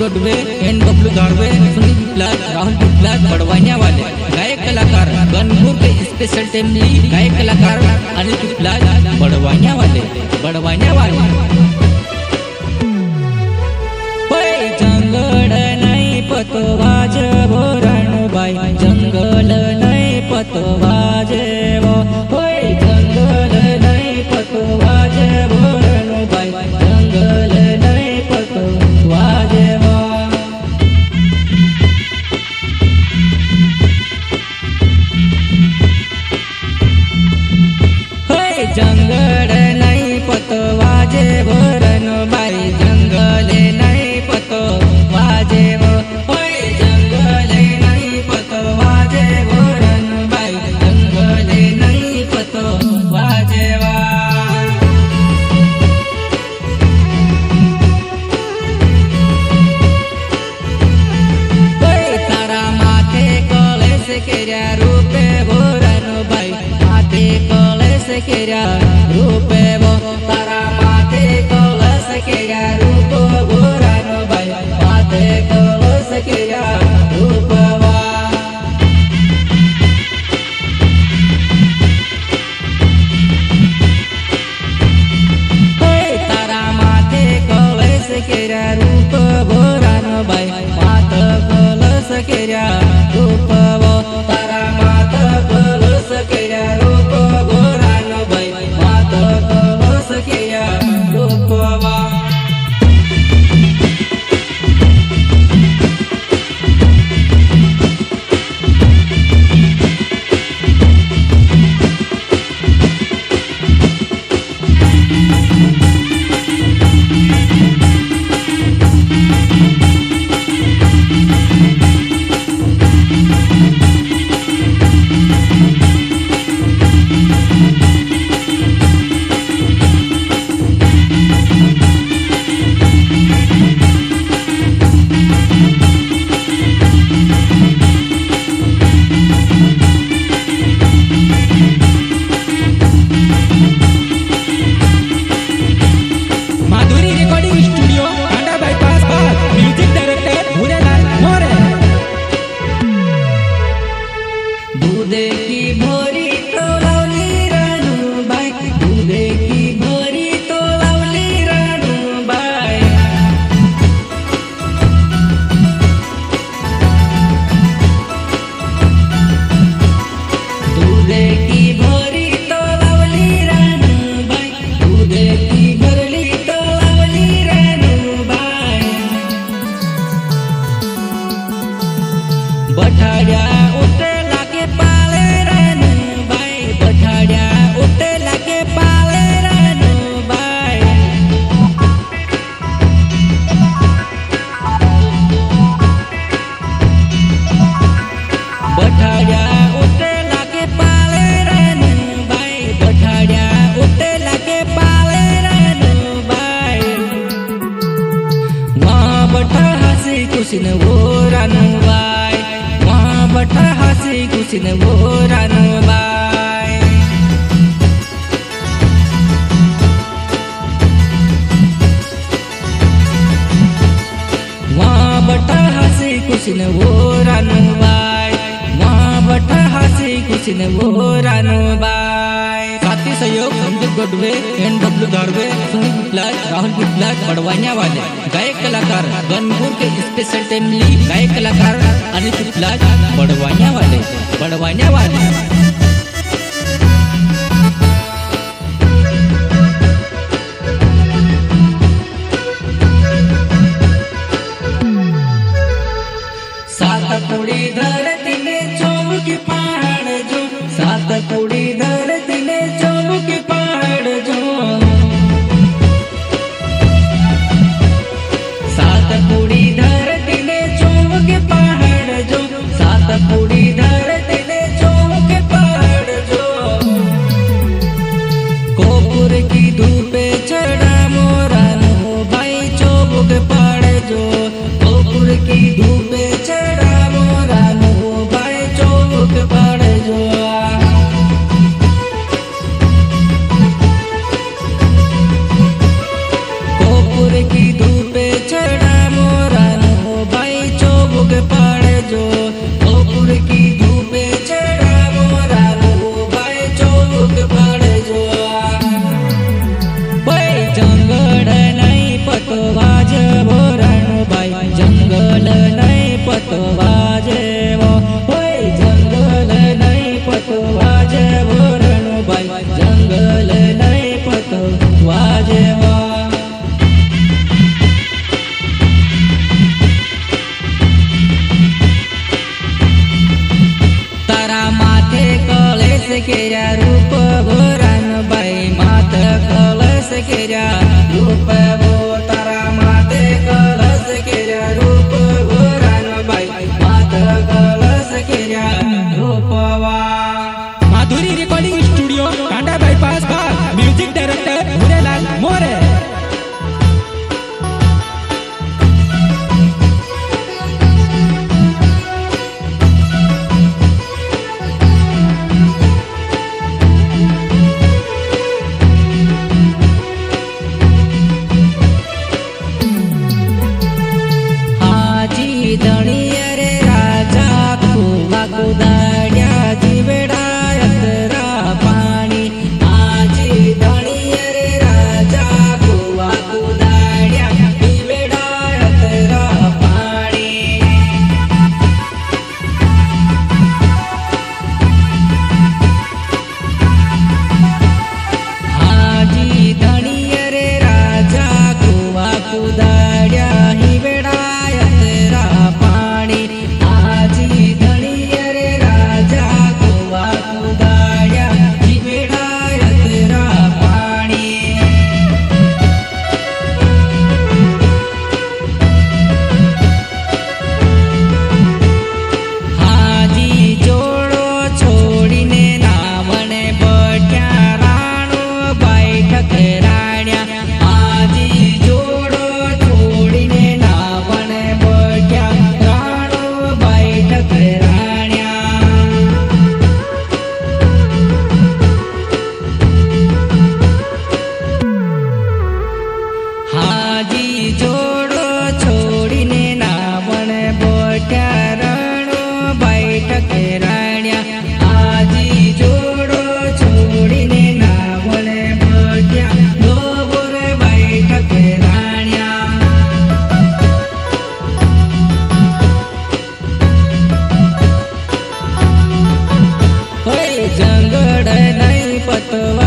गोडवे एंड बबलू धाड़वे, सुनील प्लाज, राहुल प्लाज, बड़वाइया वाले गायक कलाकार, गनपुर के स्पेशल टीमली गायक कलाकार अनिल प्लाज, बड़वाइया वाले जंगल नहीं पतो वाजे वो रणबाई, जंगल नहीं पतो वाजे वो, जंगल नहीं पतो वाजे वो रणबाई, जंगल नहीं पतो वाजे वो। जंगल नहीं पतो वाजे वो रणबाई, जंगल नहीं पतो वाजे वो, जंगल नहीं पतो वाजे वो रणबाई, जंगल नहीं पतो वाजे वा। तारा माथे कळस केऱ्या रूपे वो रणबाई, माथे कळस केऱ्या रूपे वो, तारा माथे कळस केऱ्या रूप वो रणबाई, माथे कळस केऱ्या रूप वा। तारा माथे कळस केऱ्या रूप वो रणबाई, माथ कळस केऱ्या रूप वो, तारा माथ कळस केऱ्या रूप वो रणबाई, माथ कळस केऱ्या रूप वा। माधुरी रिकॉर्डिंग स्टूडियो अंडा बाईपास पास, म्यूजिक डायरेक्टर भूरेलाल मोरे। दूधे की भोरी तो लावली रणबाई, दूधे की भोरी तो लावली रणबाई, दूधे की भोरी तो लावली रणबाई, दूधे की भरली तो लावली रणबाई। बठाड्या उठला के पाले रणबाई, बठाड्या उठला के पाले रणबाई, बठाड्या उठला के पाले रणबाई, बठाड्या उठला के पाले रणबाई। वहाँ बठा हंसी कुछ न वो रणबाई, वहाँ बठा हंसी कुछ न वो रणबाई। वहाँ बठा हंसी कुछ न वो रणबाई, वहाँ बठा हंसी कुछ न वो रणबाई। साथी सहयोग संदीप गोडवे एंड बबलू धाड़वे, सुनील प्लाज, राहुल प्लाज, बड़वाइया वाले गायक कलाकार, गनपुर के स्पेशल टीमली गायक कलाकार अनिल प्लाज, बड़वाइया वाले सात कुड़ी धरती ने चौमुखी पहाड़ जो, सात कुड़ी धरती ने चौमुखी पहाड़ जो, सात कुड़ी धरती ने चौमुखी पहाड़ जो, सात कुड़ी धरती ने चौमुखी पहाड़ जो। कोपुर की धूपे चढ़ा मोरा नो भाई चौमुख पहाड़ जो, कोपुर की धूपे चढ़ा मोरा नो भाई चौमुख पहाड़ जो। जंगल नहीं पतवा जेवो होय जंगल नहीं पतवा जेवो रणुबाई जंगल नहीं पतवा जेवो तारा माथे कलेस केरा रूप वो रणुबाई माथ कलश केरा रूप वो तारा माथे कलश केरा रूप वो रणुबाई माथ कलश केरा रूपवा माधुरी रिकॉर्डिंग स्टूडियो कांडा बाईपास का म्यूजिक डायरेक्टर भूरेलाल मोरे। धणिया रे राजा कुवा कुदाड्या जीवेडायतरा पाणी आजी धणिया रे राजा कुवा कुदाड्या जीवेडायतरा पाणी आजी धणिया रे राजा कुवा कुदाड्या हिवेडा पाणी आजी धणिया रे राजा कुवा कुदाड्या हिवेडायतरा पाणी हाजी जोड़ो छोड़ीने नावणे बट्या राणो बैठक राण्या आजी जोड़ो छोड़ीने नावणे बट्या राणो बैठक राण्या हाजी जोड़ो छोड़ीने नावणे बट्या राणो बैठक राण्या आजी जोड़ो छोड़ीने नावणे बट्या दोबोर बैठक राण्या होय जंगल नहीं पतवा